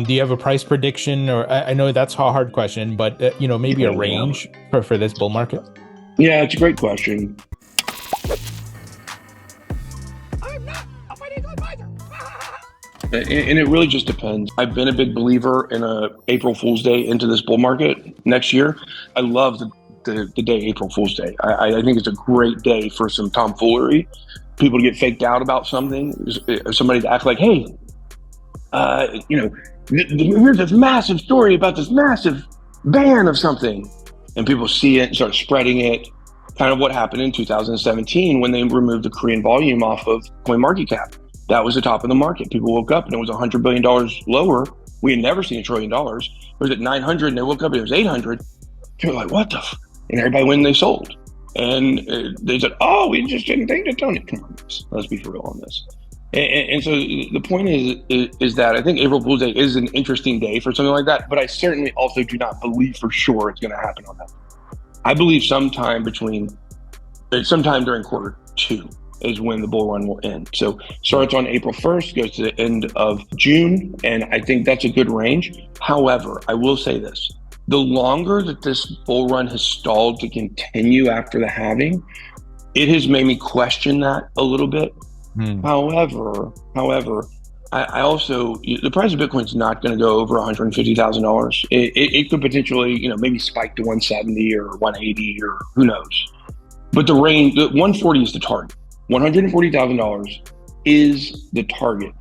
Do you have a price prediction, or I know that's a hard question, but maybe a range for this bull market? Yeah, it's a great question. I'm not a financial advisor. And it really just depends. I've been a big believer in a April Fool's Day into this bull market next year. I love the day April Fool's Day. I think it's a great day for some tomfoolery. People to get faked out about something, somebody to act like, hey, here's this massive story about this massive ban of something. And people see it and start spreading it. Kind of what happened in 2017 when they removed the Korean volume off of CoinMarketCap. That was the top of the market. People woke up and it was $100 billion lower. We had never seen $1 trillion. It was at 900 and they woke up and it was 800. They're like, what the and everybody went and they sold. And they said, oh, we just didn't think to Tony. Come on, let's be for real on this. And so the point is that I think April Fool's Day is an interesting day for something like that, but I certainly also do not believe for sure it's going to happen on that. I believe sometime during Q2 is when the bull run will end. So starts on April 1st, goes to the end of June, and I think that's a good range. However, I will say this, the longer that this bull run has stalled to continue after the halving, it has made me question that a little bit. However, I also, the price of Bitcoin is not going to go over $150,000. It could potentially, maybe spike to 170 or 180 or who knows. But the range, the 140 is the target. $140,000 is the target.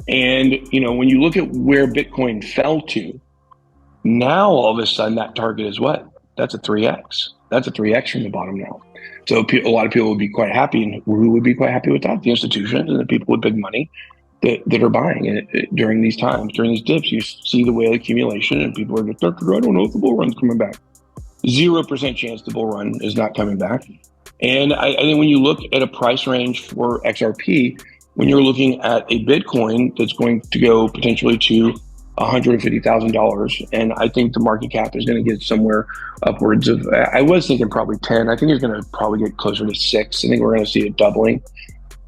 And, when you look at where Bitcoin fell to, now all of a sudden that target is what? That's a 3X. That's a 3X from the bottom now. So a lot of people would be quite happy. And who would be quite happy with that? The institutions and the people with big money that are buying it during these times, during these dips. You see the whale accumulation and people are just, I don't know if the bull run's coming back. 0% chance the bull run is not coming back. And I think when you look at a price range for XRP, when you're looking at a Bitcoin that's going to go potentially to $150,000, and I think the market cap is going to get somewhere upwards of, I was thinking probably 10. I think it's going to probably get closer to 6. I think we're going to see it doubling.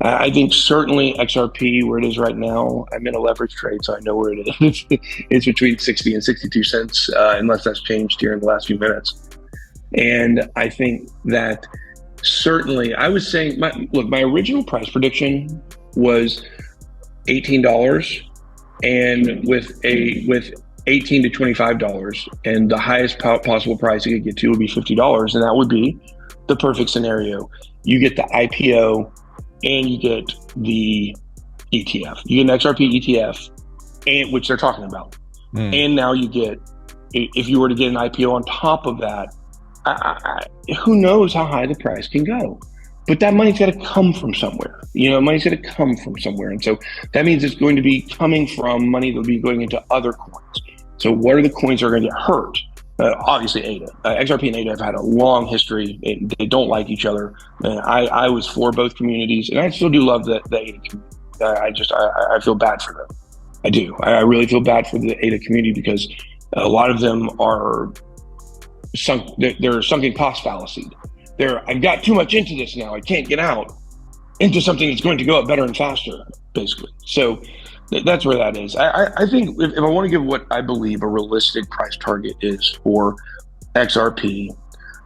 I think certainly XRP, where it is right now, I'm in a leverage trade, so I know where it is. It's between 60 and 62 cents, unless that's changed here in the last few minutes. And I think that certainly, I was saying, my original price prediction was $18, and with $18 to $25, and the highest possible price you could get to would be $50, and that would be the perfect scenario. You get the IPO, and you get the ETF. You get an XRP ETF, and which they're talking about, and now you get, if you were to get an IPO on top of that, who knows how high the price can go. But that money's got to come from somewhere. Money's got to come from somewhere. And so that means it's going to be coming from money that will be going into other coins. So what are the coins that are going to get hurt? Obviously ADA. XRP and ADA have had a long history. They don't like each other. And I was for both communities, and I still do love the ADA community. I feel bad for them. I do. I really feel bad for the ADA community because a lot of them are they're sunken cost fallacy. I've got too much into this now, I can't get out, into something that's going to go up better and faster, basically. So that's where that is. I think if I want to give what I believe a realistic price target is for XRP,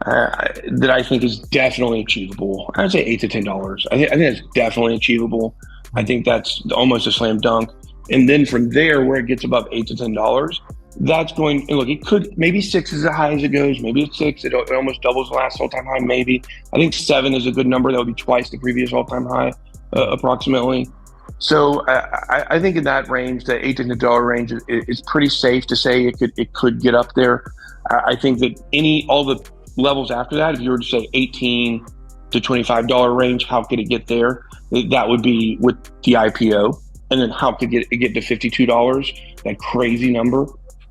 that I think is definitely achievable, I'd say $8 to $10. I think that's definitely achievable. I think that's almost a slam dunk. And then from there, where it gets above $8 to $10, that's going, and look, it could, maybe 6 is as high as it goes. Maybe it's 6, it almost doubles the last all-time high, maybe. I think 7 is a good number. That would be twice the previous all-time high, approximately. So I think in that range, the $8 to $10 range is pretty safe to say it could get up there. I think that all the levels after that, if you were to say $18 to $25 range, how could it get there? That would be with the IPO. And then how could it get to $52, that crazy number?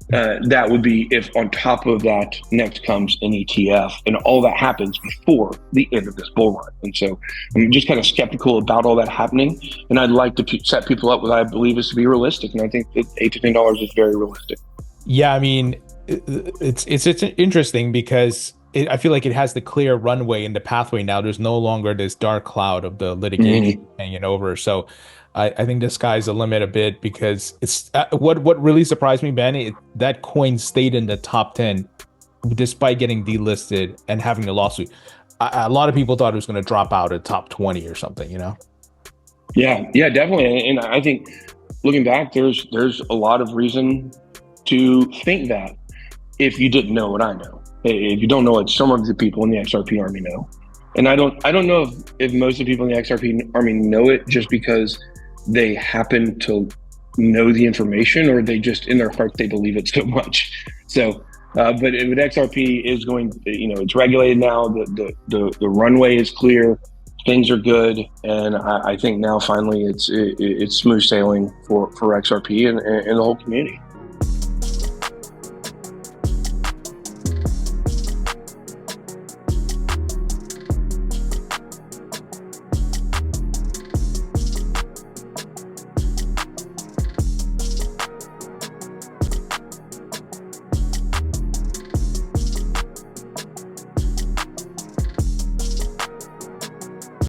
That would be if on top of that next comes an ETF, and all that happens before the end of this bull run. And so I'm just kind of skeptical about all that happening, and I'd like to set people up with what I believe is to be realistic, and I think that $8 to $10 is very realistic. Yeah, I mean, it's interesting because I feel like it has the clear runway and the pathway now. There's no longer this dark cloud of the litigation hanging over. So I think the sky's the limit a bit, because it's what really surprised me, Ben. That coin stayed in the top 10 despite getting delisted and having a lawsuit. A lot of people thought it was going to drop out at top 20 or something, you know? Yeah, definitely. And I think looking back, there's a lot of reason to think that, if you didn't know what I know. If you don't know what some of the people in the XRP army know. And I don't know if most of the people in the XRP army know it just because they happen to know the information, or they just in their heart they believe it so much. So but XRP is going, it's regulated now. The runway is clear, things are good, and I think now finally it's smooth sailing for XRP and the whole community.